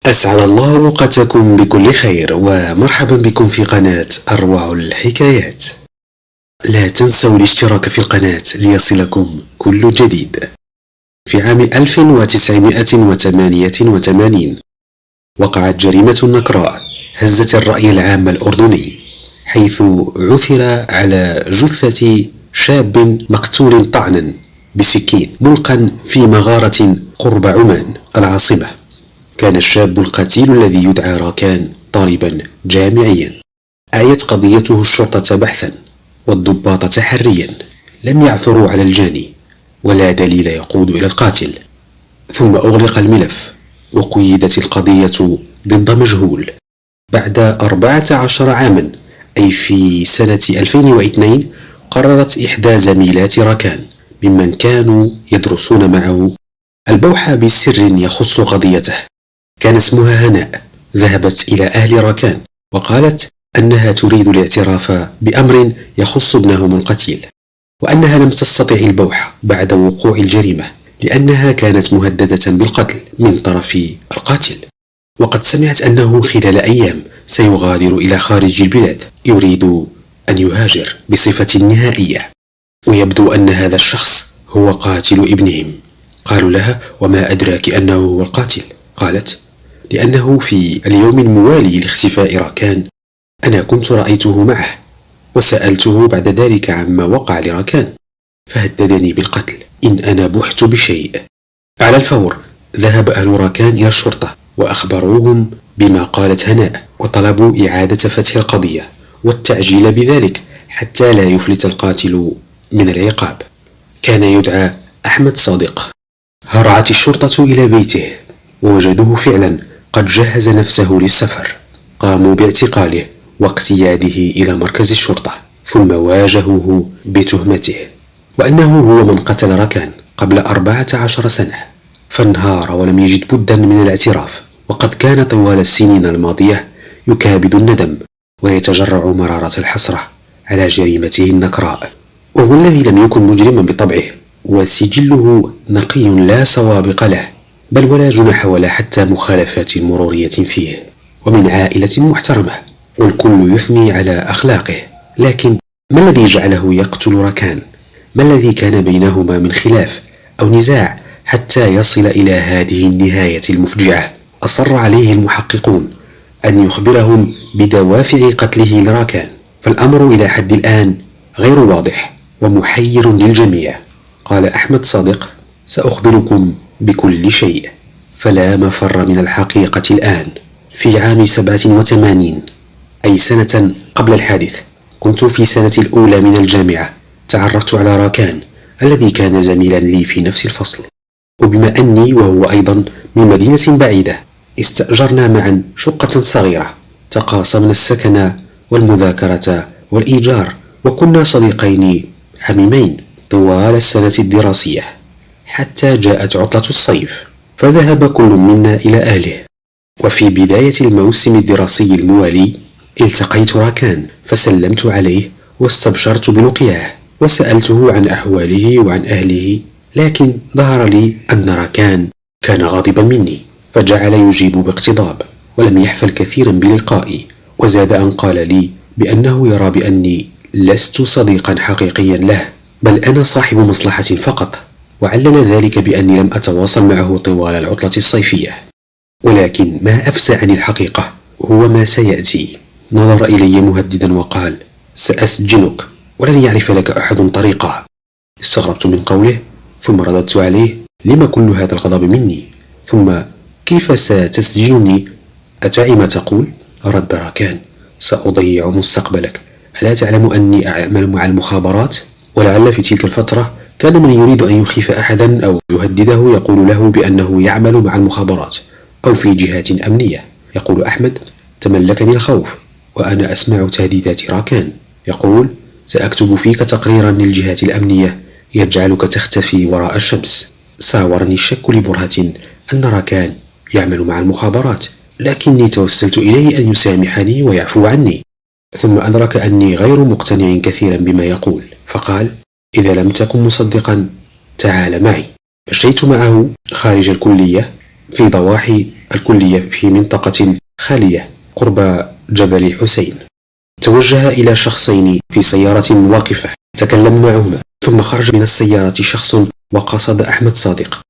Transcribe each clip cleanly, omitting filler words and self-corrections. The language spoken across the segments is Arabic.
أسعد الله أوقاتكم بكل خير، ومرحبا بكم في قناة أروع الحكايات. لا تنسوا الاشتراك في القناة ليصلكم كل جديد. في عام 1988 وقعت جريمة نكراء هزت الرأي العام الأردني، حيث عثر على جثة شاب مقتول طعنا بسكين ملقا في مغارة قرب عمان العاصمة. كان الشاب القتيل الذي يدعى راكان طالبا جامعيا. أعيت قضيته الشرطة بحثا والضباط تحريا، لم يعثروا على الجاني ولا دليل يقود إلى القاتل. ثم أغلق الملف وقيدت القضية ضد مجهول. بعد 14 عاما، أي في سنة 2002، قررت إحدى زميلات راكان ممن كانوا يدرسون معه البوح بسر يخص قضيته. كان اسمها هناء. ذهبت إلى أهل راكان وقالت أنها تريد الاعتراف بأمر يخص ابنهم القتيل، وأنها لم تستطع البوح بعد وقوع الجريمة لأنها كانت مهددة بالقتل من طرف القاتل، وقد سمعت أنه خلال أيام سيغادر إلى خارج البلاد، يريد أن يهاجر بصفة نهائية، ويبدو أن هذا الشخص هو قاتل ابنهم. قالوا لها: وما أدراك أنه هو القاتل؟ قالت: لأنه في اليوم الموالي لاختفاء راكان أنا كنت رأيته معه، وسألته بعد ذلك عما وقع لراكان، فهددني بالقتل إن أنا بحت بشيء. على الفور ذهب أهل راكان إلى الشرطة وأخبروهم بما قالت هناء، وطلبوا إعادة فتح القضية والتعجيل بذلك حتى لا يفلت القاتل من العقاب. كان يدعى أحمد صادق. هرعت الشرطة إلى بيته ووجدوه فعلا قد جهز نفسه للسفر. قاموا باعتقاله واقتياده إلى مركز الشرطة، ثم واجهوه بتهمته وأنه هو من قتل راكان قبل 14 سنة، فانهار ولم يجد بدا من الاعتراف، وقد كان طوال السنين الماضية يكابد الندم ويتجرع مرارة الحسرة على جريمته النكراء. وهو الذي لم يكن مجرما بطبعه، وسجله نقي لا سوابق له، بل ولا جنح ولا حتى مخالفات مرورية فيه، ومن عائلة محترمة والكل يثني على أخلاقه. لكن ما الذي جعله يقتل راكان؟ ما الذي كان بينهما من خلاف أو نزاع حتى يصل إلى هذه النهاية المفجعة؟ أصر عليه المحققون أن يخبرهم بدوافع قتله لراكان، فالأمر إلى حد الآن غير واضح ومحير للجميع. قال أحمد صادق: سأخبركم بكل شيء، فلا مفر من الحقيقة الآن. في عام 87، أي سنة قبل الحادث، كنت في سنة الأولى من الجامعة. تعرفت على راكان الذي كان زميلا لي في نفس الفصل، وبما أني وهو أيضا من مدينة بعيدة، استأجرنا معا شقة صغيرة، تقاسمنا السكن والمذاكرة والإيجار، وكنا صديقين حميمين طوال السنة الدراسية، حتى جاءت عطلة الصيف فذهب كل منا إلى أهله. وفي بداية الموسم الدراسي الموالي التقيت راكان، فسلمت عليه واستبشرت بلقياه، وسألته عن أحواله وعن أهله، لكن ظهر لي أن راكان كان غاضبا مني، فجعل يجيب باقتضاب ولم يحفل كثيرا بلقائي، وزاد أن قال لي بأنه يرى بأني لست صديقا حقيقيا له، بل أنا صاحب مصلحة فقط، وعلل ذلك بأني لم أتواصل معه طوال العطلة الصيفية. ولكن ما أفزع عن الحقيقة هو ما سيأتي. نظر إلي مهددا وقال: سأسجنك ولن يعرف لك أحد طريقة. استغربت من قوله، ثم رددت عليه: لما كل هذا الغضب مني؟ ثم كيف ستسجنني؟ أتعي ما تقول؟ رد راكان: سأضيع مستقبلك. ألا تعلم أني أعمل مع المخابرات؟ ولعل في تلك الفترة كان من يريد أن يخيف أحدا أو يهدده يقول له بأنه يعمل مع المخابرات أو في جهات أمنية. يقول أحمد: تملكني الخوف وأنا أسمع تهديدات راكان، يقول: سأكتب فيك تقريرا للجهات الأمنية يجعلك تختفي وراء الشمس. ساورني الشك لبرهة أن راكان يعمل مع المخابرات، لكني توسلت إليه أن يسامحني ويعفو عني. ثم أدرك أني غير مقتنع كثيرا بما يقول، فقال: إذا لم تكن مصدقا تعال معي. مشيت معه خارج الكلية في ضواحي الكلية في منطقة خالية قرب جبل الحسين. توجه إلى شخصين في سيارة واقفة تكلم معهما، ثم خرج من السيارة شخص وقصد أحمد صادق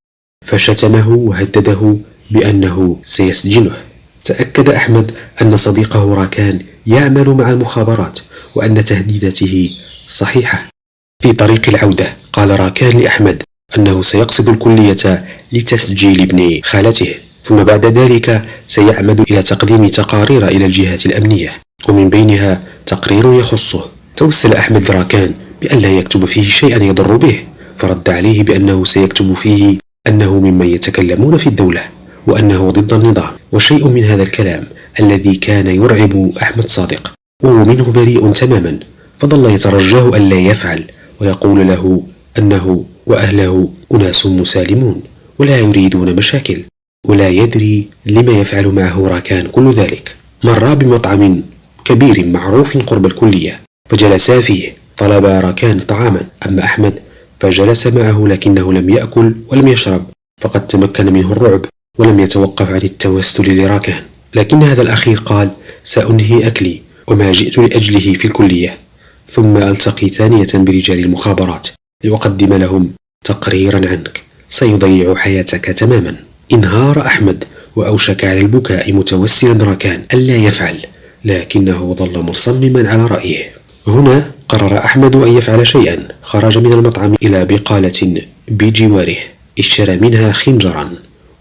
فشتمه وهدده بأنه سيسجنه. تأكد أحمد أن صديقه راكان يعمل مع المخابرات وأن تهديداته صحيحة. في طريق العودة قال راكان لأحمد أنه سيقصد الكلية لتسجيل ابن خالته، ثم بعد ذلك سيعمد إلى تقديم تقارير إلى الجهات الأمنية، ومن بينها تقرير يخصه. توسل أحمد راكان بأن لا يكتب فيه شيئا يضر به، فرد عليه بأنه سيكتب فيه أنه ممن يتكلمون في الدولة وأنه ضد النظام، وشيء من هذا الكلام الذي كان يرعب أحمد صادق وهو منه بريء تماما، فظل يترجاه أن لا يفعل، ويقول له أنه وأهله أناس مسالمون ولا يريدون مشاكل، ولا يدري لما يفعل معه راكان كل ذلك. مر بمطعم كبير معروف قرب الكلية فجلسا فيه. طلب راكان طعاما، أما أحمد فجلس معه لكنه لم يأكل ولم يشرب، فقد تمكن منه الرعب ولم يتوقف عن التوسل لراكان. لكن هذا الأخير قال: سأنهي أكلي وما جئت لأجله في الكلية، ثم ألتقي ثانية برجال المخابرات لأقدم لهم تقريرا عنك سيضيع حياتك تماما. انهار أحمد وأوشك على البكاء متوسلا راكان ألا يفعل، لكنه ظل مصمما على رأيه. هنا قرر أحمد أن يفعل شيئا. خرج من المطعم إلى بقالة بجواره، اشترى منها خنجرا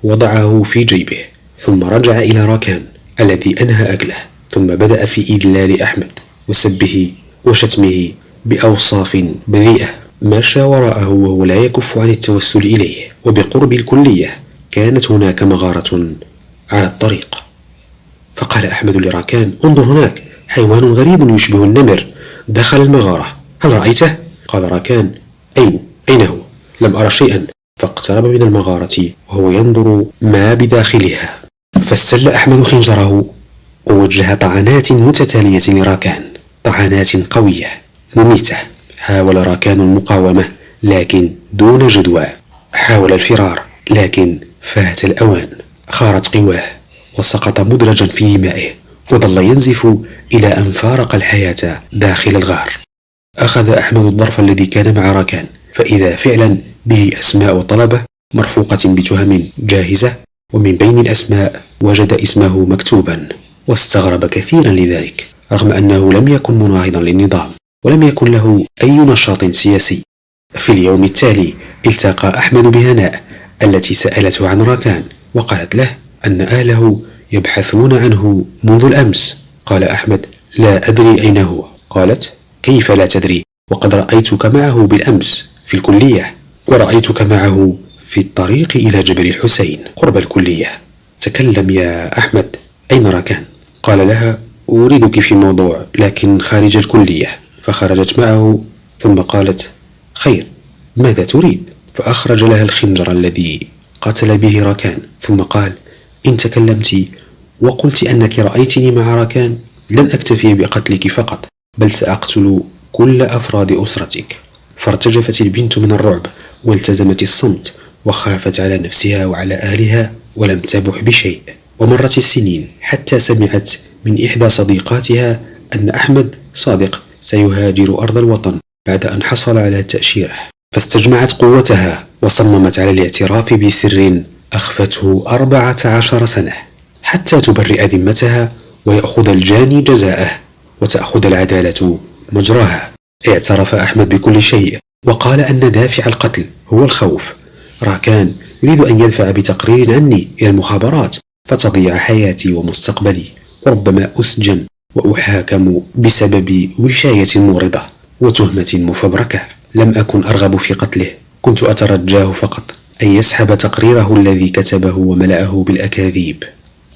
وضعه في جيبه، ثم رجع إلى راكان الذي أنهى أكله، ثم بدأ في إدلال أحمد وسبه وشتمه بأوصاف بذيئة. مشى وراءه وهو لا يكف عن التوسل إليه. وبقرب الكلية كانت هناك مغارة على الطريق، فقال أحمد لراكان: انظر هناك حيوان غريب يشبه النمر دخل المغارة، هل رأيته؟ قال راكان: أين هو؟ لم أرى شيئا. فاقترب من المغارة وهو ينظر ما بداخلها، فاستل أحمد خنجره ووجه طعنات متتالية لراكان، طعنات قوية مميتة. حاول راكان المقاومة لكن دون جدوى، حاول الفرار لكن فات الأوان، خارت قواه وسقط مدرجا في مائه، وظل ينزف إلى أن فارق الحياة داخل الغار. أخذ أحمد الظرف الذي كان مع راكان، فإذا فعلا به أسماء طلبة مرفوقة بتهم جاهزة، ومن بين الأسماء وجد اسمه مكتوبا، واستغرب كثيرا لذلك رغم أنه لم يكن مناهضا للنظام ولم يكن له أي نشاط سياسي. في اليوم التالي التقى أحمد بهناء التي سألته عن راكان، وقالت له أن أهله يبحثون عنه منذ الأمس. قال أحمد: لا أدري أين هو. قالت: كيف لا تدري وقد رأيتك معه بالأمس في الكلية، ورأيتك معه في الطريق إلى جبل الحسين قرب الكلية. تكلم يا أحمد، أين راكان؟ قال لها: أريدك في موضوع لكن خارج الكلية. فخرجت معه، ثم قالت: خير، ماذا تريد؟ فأخرج لها الخنجر الذي قتل به راكان، ثم قال: إن تكلمت وقلت أنك رأيتني مع راكان لن أكتفي بقتلك فقط، بل سأقتل كل أفراد أسرتك. فارتجفت البنت من الرعب والتزمت الصمت، وخافت على نفسها وعلى أهلها ولم تبح بشيء. ومرت السنين حتى سمعت من إحدى صديقاتها أن أحمد صادق سيهاجر أرض الوطن بعد أن حصل على تأشيرة، فاستجمعت قوتها وصممت على الاعتراف بسر أخفته 14 سنة حتى تبرئ ذمتها ويأخذ الجاني جزاءه وتأخذ العدالة مجراها. اعترف أحمد بكل شيء وقال أن دافع القتل هو الخوف. راكان يريد أن يدفع بتقرير عني إلى المخابرات فتضيع حياتي ومستقبلي، وربما أسجن وأحاكم بسبب وشاية مورضة وتهمة مفبركة. لم أكن أرغب في قتله، كنت أترجاه فقط أن يسحب تقريره الذي كتبه وملأه بالأكاذيب.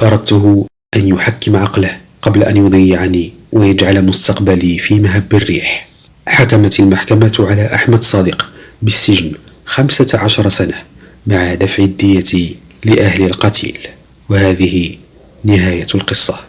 أردته أن يحكم عقله قبل أن يضيعني ويجعل مستقبلي في مهب الريح. حكمت المحكمة على أحمد صادق بالسجن 15 سنة مع دفع الدية لأهل القتيل. وهذه نهاية القصة.